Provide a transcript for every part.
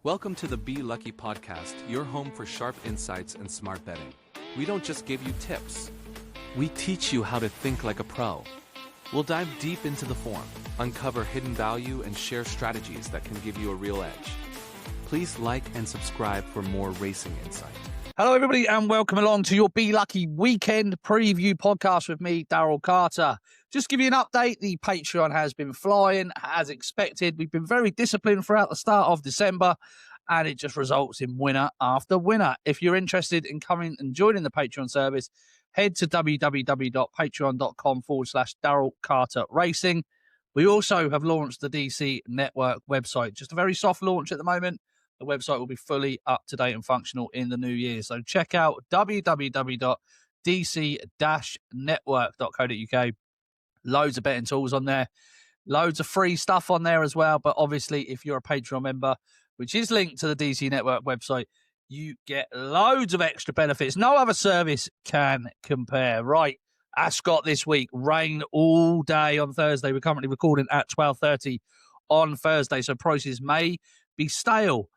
Welcome to the Be Lucky podcast, your home for sharp insights and smart betting. We don't just give you tips, we teach you how to think like a pro. We'll dive deep into the form, uncover hidden value, and share strategies that can give you a real edge. Please like and subscribe for more racing insight. Hello, everybody, and welcome along to your Be Lucky weekend preview podcast with me, Daryl Carter. Just give you an update. The Patreon has been flying as expected. We've been very disciplined throughout the start of December, and it just results in winner after winner. If you're interested in coming and joining the Patreon service, head to www.patreon.com/Daryl Carter Racing. We also have launched the DC Network website. Just a very soft launch at the moment. The website will be fully up to date and functional in the new year. So check out www.dc-network.co.uk. Loads of betting tools on there. Loads of free stuff on there as well. But obviously, if you're a Patreon member, which is linked to the DC Network website, you get loads of extra benefits. No other service can compare. Right, Ascot this week. Rain all day on Thursday. We're currently recording at 12:30 on Thursday. So prices may be stale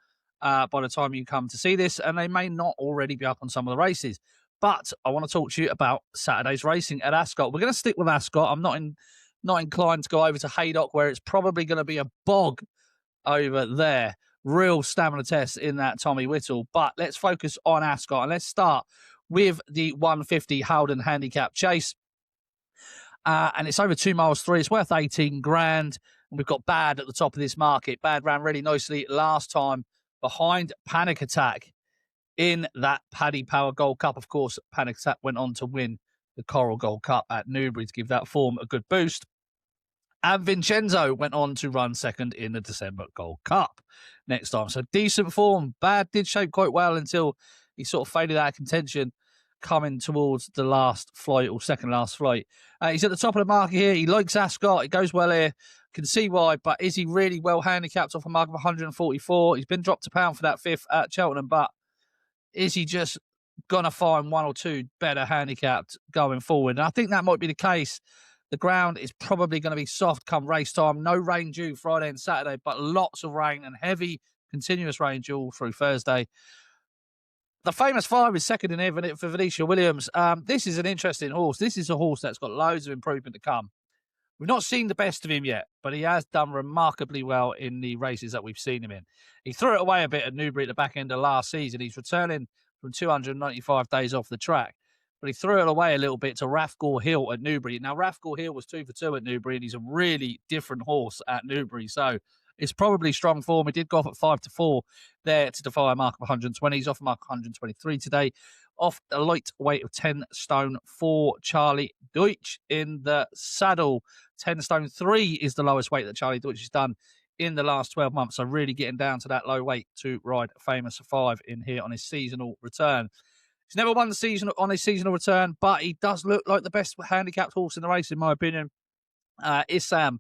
by the time you come to see this, and they may not already be up on some of the races. But I want to talk to you about Saturday's racing at Ascot. We're going to stick with Ascot. I'm not inclined to go over to Haydock, where it's probably going to be a bog over there. Real stamina test in that Tommy Whittle. But let's focus on Ascot, and let's start with the 150 Haldon Handicap Chase. And it's over 2 miles 3. It's worth 18 grand. And we've got Bad at the top of this market. Bad ran really nicely last time behind Panic Attack in that Paddy Power Gold Cup. Of course, Panic Attack went on to win the Coral Gold Cup at Newbury to give that form a good boost. And Vincenzo went on to run second in the December Gold Cup next time. So decent form. Bad did shape quite well until he sort of faded out of contention coming towards the last flight or second last flight. He's at the top of the market here. He likes Ascot. It goes well here. Can see why, but is he really well handicapped off a mark of 144? He's been dropped £1 for that fifth at Cheltenham, but is he just going to find one or two better handicapped going forward? And I think that might be the case. The ground is probably going to be soft come race time. No rain due Friday and Saturday, but lots of rain and heavy continuous rain due through Thursday. The famous five is second in here for Venetia Williams. This is an interesting horse. This is a horse that's got loads of improvement to come. We've not seen the best of him yet, but he has done remarkably well in the races that we've seen him in. He threw it away a bit at Newbury at the back end of last season. He's returning from 295 days off the track, but he threw it away a little bit to Rathgore Hill at Newbury. Now, Rathgore Hill was 2 for 2 at Newbury, and he's a really different horse at Newbury, so it's probably strong form. He did go off at 5 to 4 there to defy a mark of 120. He's off a mark of 123 today. Off a light weight of 10 stone for Charlie Deutsch in the saddle. 10 stone 3 is the lowest weight that Charlie Deutsch has done in the last 12 months. So really getting down to that low weight to ride Famous 5 in here on his seasonal return. He's never won the season on his seasonal return, but he does look like the best handicapped horse in the race, in my opinion. Issam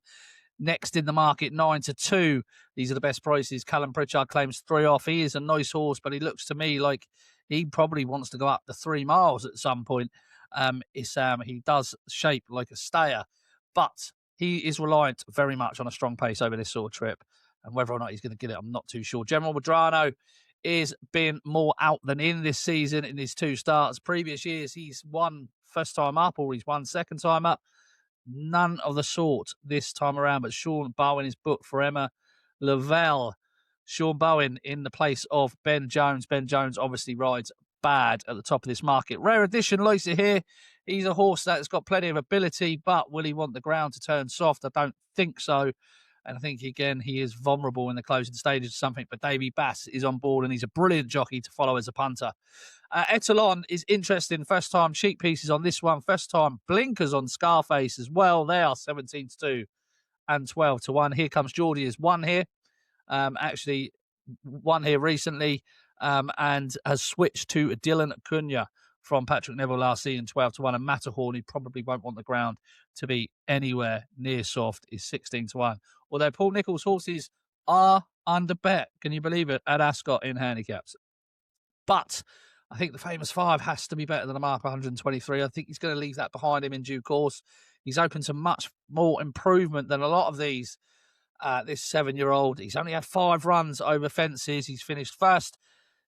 next in the market, 9 to 2. These are the best prices. Callum Pritchard claims 3 off. He is a nice horse, but he looks to me like he probably wants to go up to 3 miles at some point. Issam, he does shape like a stayer, but he is reliant very much on a strong pace over this sort of trip. And whether or not he's going to get it, I'm not too sure. General Madrano is being more out than in this season in his 2 starts. Previous years, he's won first time up or he's won second time up. None of the sort this time around, but Sean Bowen is booked for Emma Lavelle. Sean Bowen in the place of Ben Jones. Ben Jones obviously rides Bad at the top of this market. Rare Edition likes it here. He's a horse that's got plenty of ability, but will he want the ground to turn soft? I don't think so. And I think, again, he is vulnerable in the closing stages or something. But Davy Bass is on board, and he's a brilliant jockey to follow as a punter. Etalon is interesting. First time cheek pieces on this one. First time blinkers on Scarface as well. They are 17 to 2 and 12 to 1. Here comes Geordie is 1 here. Actually, 1 here recently and has switched to Dylan Cunha from Patrick Neville last season, 12 to 1. And Matterhorn, he probably won't want the ground to be anywhere near soft, is 16 to 1. Although Paul Nicholls' horses are under bet, can you believe it, at Ascot in handicaps. But I think the Famous 5 has to be better than a mark 123. I think he's going to leave that behind him in due course. He's open to much more improvement than a lot of these This 7-year-old, he's only had 5 runs over fences. He's finished first,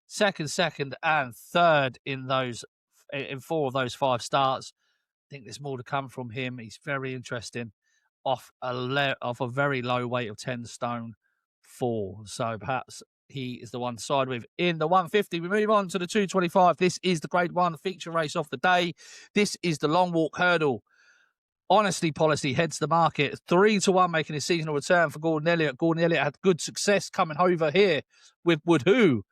second, and third in 4 of those 5 starts. I think there's more to come from him. He's very interesting off a very low weight of 10 stone 4. So perhaps he is the one to side with in the 150. We move on to the 225. This is the Grade 1 feature race of the day. This is the Long Walk Hurdle. Honesty Policy heads the market 3-1, making his seasonal return for Gordon Elliott. Gordon Elliott had good success coming over here with Woodhoo,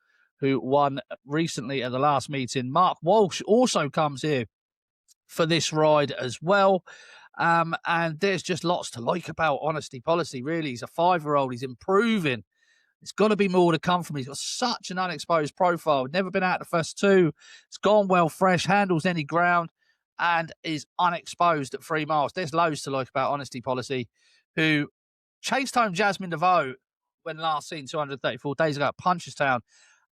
who won recently at the last meeting. Mark Walsh also comes here for this ride as well. And there's just lots to like about Honesty Policy, really. He's a 5-year-old. He's improving. There's got to be more to come from him. He's got such an unexposed profile. Never been out the first 2. It's gone well fresh, handles any ground, and is unexposed at 3 miles. There's loads to like about Honesty Policy, who chased home Jasmine DeVoe when last seen 234 days ago at Punchestown.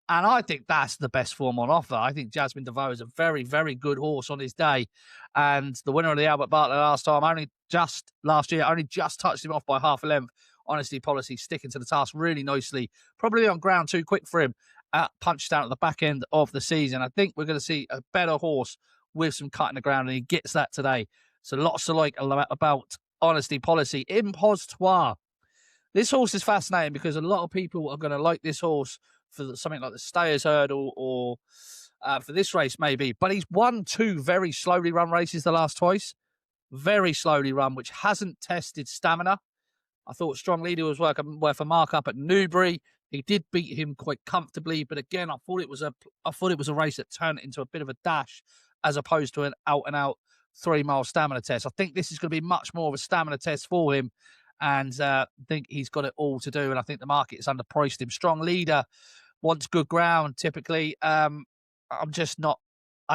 And I think that's the best form on offer. I think Jasmine DeVoe is a very, very good horse on his day. And the winner of the Albert Bartlett last year, only just touched him off by half a length. Honesty Policy sticking to the task really nicely. Probably on ground too quick for him at Punchestown at the back end of the season. I think we're going to see a better horse with some cut in the ground, and he gets that today. So lots to like about Honesty Policy. Impostoire. This horse is fascinating because a lot of people are going to like this horse for something like the Stayers Hurdle or for this race maybe. But he's won 2 very slowly run races the last twice. Very slowly run, which hasn't tested stamina. I thought Strong Leader was worth a mark up at Newbury. He did beat him quite comfortably, but again, I thought it was a race that turned into a bit of a dash as opposed to an out-and-out 3-mile stamina test. I think this is going to be much more of a stamina test for him, and I think he's got it all to do, and I think the market has underpriced him. Strong Leader wants good ground, typically. I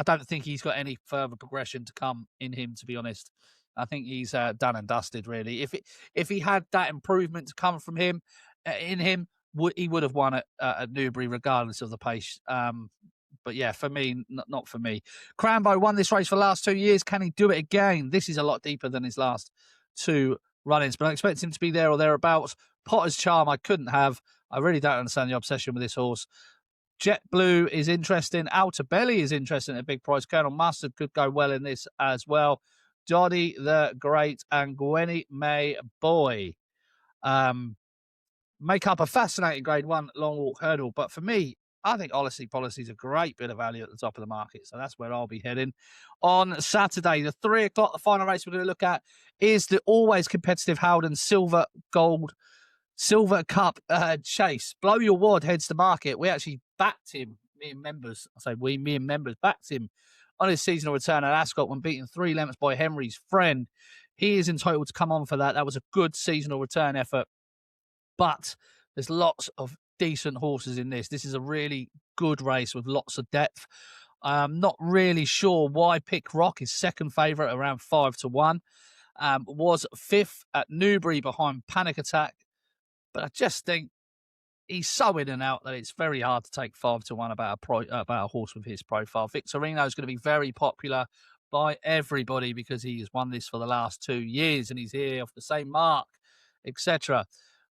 don't think he's got any further progression to come in him, to be honest. I think he's done and dusted, really. If he had that improvement to come from him, he would have won at Newbury, regardless of the pace. But yeah, for me, not for me. Crambo won this race for the last 2 years. Can he do it again? This is a lot deeper than his last 2 run-ins, but I expect him to be there or thereabouts. Potter's Charm, I couldn't have. I really don't understand the obsession with this horse. Jet Blue is interesting. Outer Belly is interesting at a big price. Colonel Mustard could go well in this as well. Doddy the Great and Gwenny May Boy make up a fascinating Grade 1 Long Walk Hurdle. But for me, I think Honesty Policy is a great bit of value at the top of the market. So that's where I'll be heading. On Saturday, the 3 o'clock, the final race we're going to look at is the always competitive Howden Silver Cup Chase. Blow Your Wad heads to market. We actually backed him, me and members backed him on his seasonal return at Ascot when beaten 3 lengths by Henry's Friend. He is entitled to come on for that. That was a good seasonal return effort. But there's lots of decent horses in this. This is a really good race with lots of depth. I'm not really sure why Pick Rock is second favourite around 5-1. Was 5th at Newbury behind Panic Attack. But I just think he's so in and out that it's very hard to take 5-1 about a horse with his profile. Victorino is going to be very popular by everybody because he has won this for the last 2 years and he's here off the same mark, etc.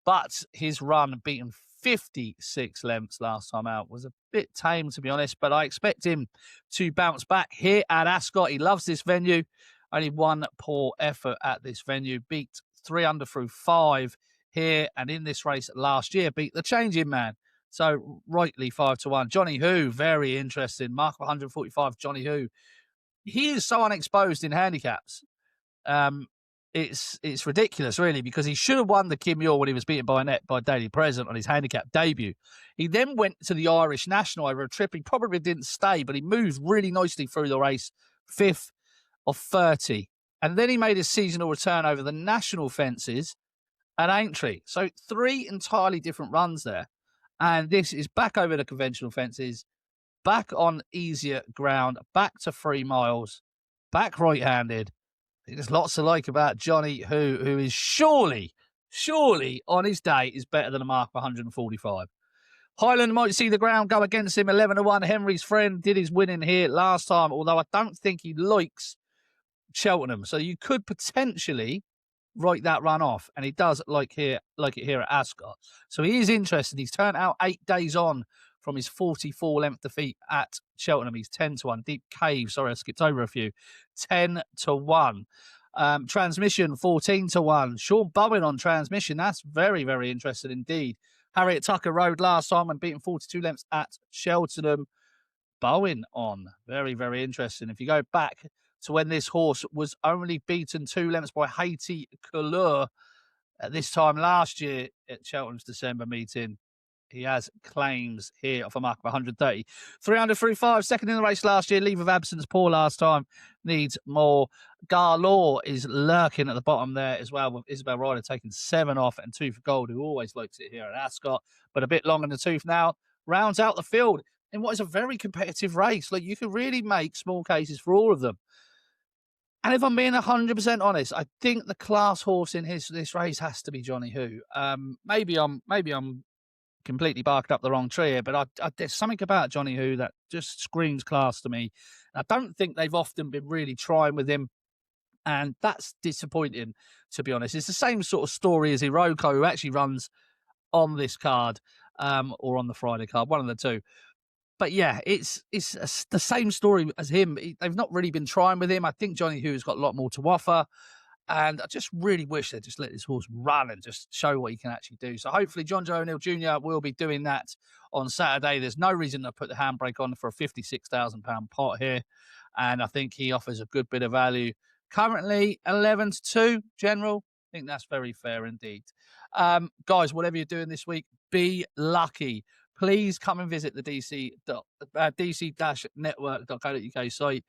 But his run, beaten 56 lengths last time out, was a bit tame, to be honest. But I expect him to bounce back here at Ascot. He loves this venue. Only 1 poor effort at this venue. Beat 3 under through 5 here and in this race last year. Beat the Changing Man. So rightly 5-1. Johnny Who, very interesting. Mark 145, Johnny Who. He is so unexposed in handicaps. It's ridiculous, really, because he should have won the Kim Muir when he was beaten by Annette by Daily Present on his handicap debut. He then went to the Irish National over a trip. He probably didn't stay, but he moved really nicely through the race, 5th of 30. And then he made his seasonal return over the national fences at Aintree. So 3 entirely different runs there. And this is back over the conventional fences, back on easier ground, back to 3 miles, back right-handed. There's lots to like about Johnny who is surely on his day is better than a mark of 145. Highland might see the ground go against him, 11-1. Henry's Friend did his winning here last time, although I don't think he likes Cheltenham. So you could potentially write that run off, and he does like it here at Ascot. So he is interested. He's turned out 8 days on from his 44-length defeat at Cheltenham. He's 10-1. Deep Cave, sorry, I skipped over a few. 10-1. Transmission, 14-1. Sean Bowen on transmission. That's very, very interesting indeed. Harriet Tucker rode last time and beaten 42 lengths at Cheltenham. Bowen on. Very, very interesting. If you go back to when this horse was only beaten 2 lengths by Haiti Couleur at this time last year at Cheltenham's December meeting, he has claims here of a mark of 130. 300 through 5, second in the race last year. Leave of absence, poor last time. Needs more. Garlaw is lurking at the bottom there as well, with Isabel Ryder taking 7 off and 2 for gold, who always likes it here at Ascot, but a bit long in the tooth now. Rounds out the field in what is a very competitive race. Like, you can really make small cases for all of them. And if I'm being 100% honest, I think the class horse in this race has to be Johnny Who. Maybe I'm completely barked up the wrong tree here, but there's something about Johnny Who that just screams class to me. I don't think they've often been really trying with him, and that's disappointing, to be honest. It's the same sort of story as Iroko, who actually runs on this card, or on the Friday card, one of the two. But yeah, it's the same story as him. They've not really been trying with him. I think Johnny Who has got a lot more to offer. And I just really wish they'd just let this horse run and just show what he can actually do. So hopefully John Joe O'Neill Jr. will be doing that on Saturday. There's no reason to put the handbrake on for a £56,000 pot here. And I think he offers a good bit of value. Currently 11-2 general. I think that's very fair indeed. Guys, whatever you're doing this week, be lucky. Please come and visit the dc-network.co.uk site.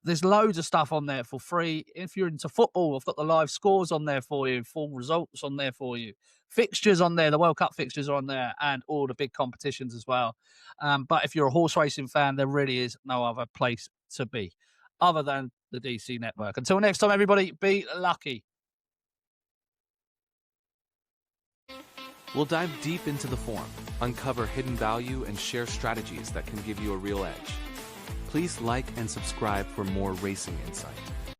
There's loads of stuff on there for free. If you're into football, I've got the live scores on there for you, full results on there for you, fixtures on there, the World Cup fixtures are on there, and all the big competitions as well. But if you're a horse racing fan, there really is no other place to be other than the DC Network. Until next time, everybody, be lucky. We'll dive deep into the form, uncover hidden value, and share strategies that can give you a real edge. Please like and subscribe for more racing insight.